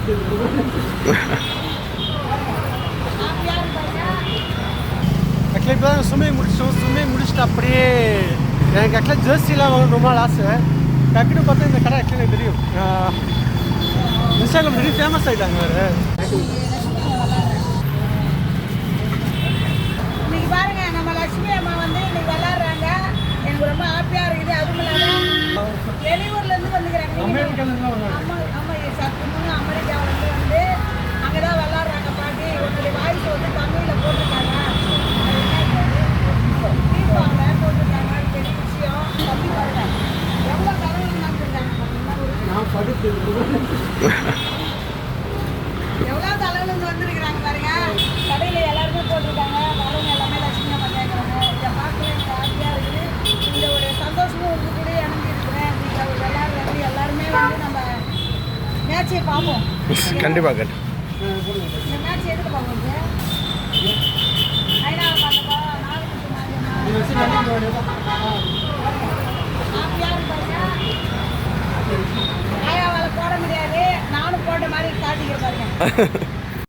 Actually இப்போ தான் swimming முடிச்சுட்டு அப்படியே எனக்கு ஆக்சுவலாக ஜெர்சிலாம் வாங்கணும் ரொம்ப நாள் ஆசை. டக்குன்னு பார்த்தா இந்த கடை ஆக்சுவலி எனக்கு தெரியும். இன்ஸ்டாகிராம் வெரி ஃபேமஸ் ஆகிட்டாங்க வேறு. இன்னைக்கு பாருங்க நம்ம லட்சுமி அம்மா வந்து இன்னைக்கு விளாட்றாங்க. எனக்கு ரொம்ப ஹாப்பியாக இருக்குது. அதுவும் இல்லாமல் வெளியூர்லேருந்து வந்துக்கிறாங்க. ஆமாம் சத்து மூணு அமெரிக்காவிலேருந்து வந்து அங்கே தான் விளாட்றாங்க. பாட்டி உங்களுடைய வாய்ஸ் வந்து தமிழில் போட்டிருக்காங்க. தீபாவளி போட்டிருக்காங்க. அது பெரிய விஷயம். தம்பி பாருங்க எவ்வளோ தலைவலி நடந்துருக்காங்க. எவ்வளோ தலைவலிருந்து வந்துருக்குறாங்க பாருங்க. கடையில் எல்லாருமே போட்டிருக்காங்க. வரவங்க எல்லாமே லட்சுமி அம்மா கேட்குறாங்க. இதை பார்க்கல எனக்கு ஹாப்பியாக இருக்குது. இந்த ஒரு சந்தோஷமும் உங்க கூட இணைஞ்சிருக்கிறேன். நீங்கள் விளையாடுறது எல்லாருமே வந்து நம்ம மேட்சை பார்ப்போம். கண்டிப்பாக கேட்டு இந்த மேட்ச் எதுக்கு பார்ப்போம்? ஐநா பார்த்தப்பா ஹாப்பியாக இருப்பாங்க. ஆயாவால் போட முடியாது. நானும் போட்ட மாதிரி காட்டிக்கிற பாருங்க.